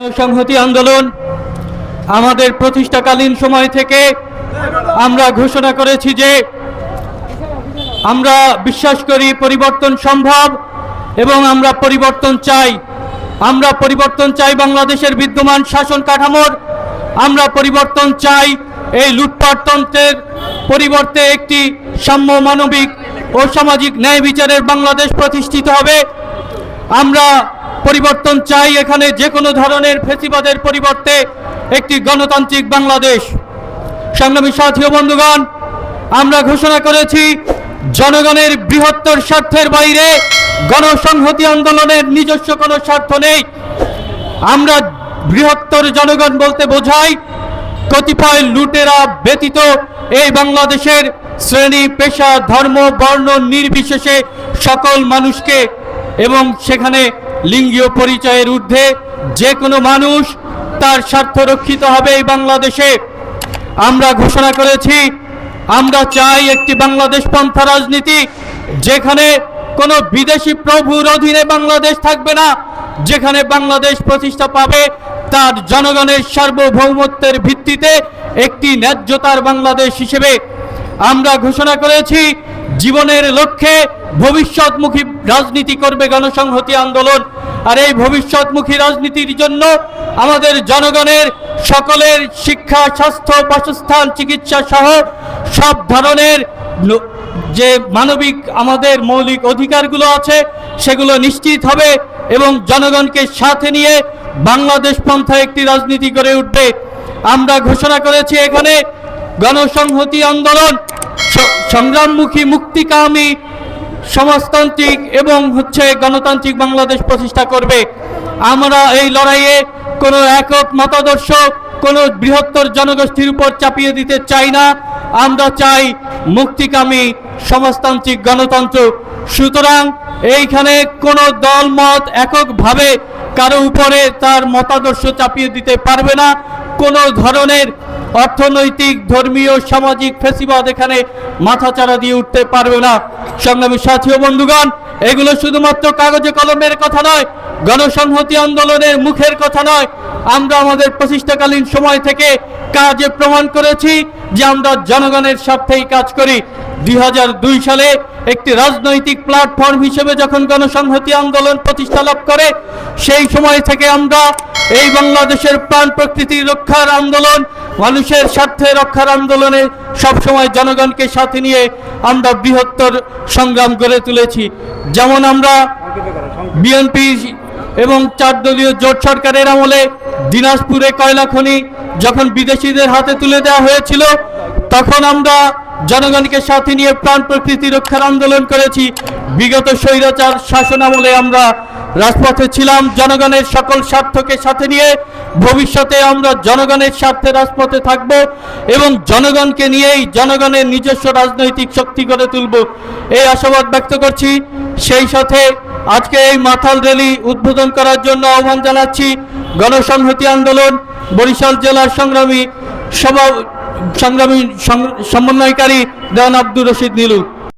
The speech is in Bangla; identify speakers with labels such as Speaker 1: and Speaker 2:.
Speaker 1: সংহতি আন্দোলন আমাদের প্রতিষ্ঠাকালীন সময় থেকে আমরা ঘোষণা করেছি যে আমরা বিশ্বাস করি পরিবর্তন সম্ভব এবং আমরা পরিবর্তন চাই। আমরা পরিবর্তন চাই বাংলাদেশের বিদ্যমান শাসন কাঠামোর। আমরা পরিবর্তন চাই এই লুটপাটতন্ত্রের পরিবর্তে একটি সাম্য, মানবিক ও সামাজিক ন্যায় বিচারের বাংলাদেশ প্রতিষ্ঠিত হবে। আমরা পরিবর্তন চাই এখানে যে কোনো ধরনের ফ্যাসিবাদের পরিবর্তে একটি গণতান্ত্রিক বাংলাদেশ। সংগ্রামী সাথী ও বন্ধুগণ, আমরা ঘোষণা করেছি জনগণের বৃহত্তর স্বার্থের বাইরে গণসংহতি আন্দোলনের নিজস্ব কোনো স্বার্থ নেই। আমরা বৃহত্তর জনগণ বলতে বোঝাই কতিপয় লুটেরা ব্যতীত এই বাংলাদেশের শ্রেণী, পেশা, ধর্ম, বর্ণ নির্বিশেষে সকল মানুষকে এবং সেখানে লিঙ্গীয় পরিচয়ের ঊর্ধ্বে যে কোনো মানুষ তার স্বার্থ রক্ষিত হবে এই বাংলাদেশে। আমরা ঘোষণা করেছি আমরা চাই একটি বাংলাদেশ পন্থা রাজনীতি, যেখানে কোনো বিদেশি প্রভুর অধীনে বাংলাদেশ থাকবে না, যেখানে বাংলাদেশ প্রতিষ্ঠা পাবে তার জনগণের সার্বভৌমত্বের ভিত্তিতে একটি ন্যায্যতার বাংলাদেশ হিসেবে। আমরা ঘোষণা করেছি জীবনের লক্ষ্যে ভবিষ্যৎমুখী রাজনীতি করবে গণসংহতি আন্দোলন। আর এই ভবিষ্যৎমুখী রাজনীতির জন্য আমাদের জনগণের সকলের শিক্ষা, স্বাস্থ্য, বাসস্থান, চিকিৎসা সহ সব ধরনের যে মানবিক আমাদের মৌলিক অধিকারগুলো আছে সেগুলো নিশ্চিত হবে এবং জনগণকে সাথে নিয়ে বাংলাদেশ পন্থা একটি রাজনীতি গড়ে উঠবে। আমরা ঘোষণা করেছি এখানে গণসংহতি আন্দোলন সংগ্রামমুখী, মুক্তিকামী, সমাজতান্ত্রিক এবং গণতান্ত্রিক বাংলাদেশ প্রতিষ্ঠা করবে। আমরা এই লড়াইয়ে কোনো একক মতাদর্শ কোনো বৃহত্তর জনগোষ্ঠীর উপর চাপিয়ে দিতে চাই না। আমরা চাই মুক্তিকামী, সমাজতান্ত্রিক গণতন্ত্র। সুতরাং এইখানে কোনো দলমত এককভাবে কারো উপরে তার মতাদর্শ চাপিয়ে দিতে পারবে না। কোনো ধরনের অর্থনৈতিক, ধর্মীয়, সামাজিক ফ্যাসিবাদ এখানে মাথাচাড়া দিয়ে উঠতে পারবে না। সংগ্রামী সাথী ও বন্ধুগণ, এগুলো শুধুমাত্র কাগজে কলমের কথা নয়, গণসংহতি আন্দোলনের মুখের কথা নয়। আমরা আমাদের প্রতিষ্ঠাকালীন সময় থেকে কাজে প্রমাণ করেছি যে আমরা জনগণের স্বার্থেই কাজ করি। 2002 সালে একটি রাজনৈতিক প্ল্যাটফর্ম হিসেবে যখন গণসংহতি আন্দোলন প্রতিষ্ঠা লাভ করে, সেই সময় থেকে আমরা এই বাংলাদেশের প্রাণ প্রকৃতির রক্ষার আন্দোলন, মানুষের স্বার্থে রক্ষার আন্দোলনে সবসময় জনগণকে সাথে নিয়ে আমরা বৃহত্তর সংগ্রাম গড়ে তুলেছি। যেমন আমরা বিএনপি এবং 4 দলীয় জোট সরকারের আমলে দিনাজপুরে কয়লা খনি যখন বিদেশিদের হাতে তুলে দেওয়া হয়েছিল, তখন আমরা জনগণকে সাথে নিয়ে প্রাণ প্রকৃতি রক্ষার আন্দোলন করেছি। বিগত স্বৈরাচার শাসন আমলে আমরা রাজপথে ছিলাম জনগণের সকল স্বার্থকে সাথে নিয়ে। ভবিষ্যতে আমরা জনগণের স্বার্থে রাজপথে থাকব এবং জনগণকে নিয়েই জনগণের নিজস্ব রাজনৈতিক শক্তি গড়ে তুলব, এই আশাবাদ ব্যক্ত করছি। সেই সাথে আজকে এই মাথাল র্যালি উদ্বোধন করার জন্য আহ্বান জানাচ্ছি গণসংহতি আন্দোলন বরিশাল জেলার সংগ্রামী সমন্বয়কারী দেওয়ান আব্দুর রশিদ নীলু।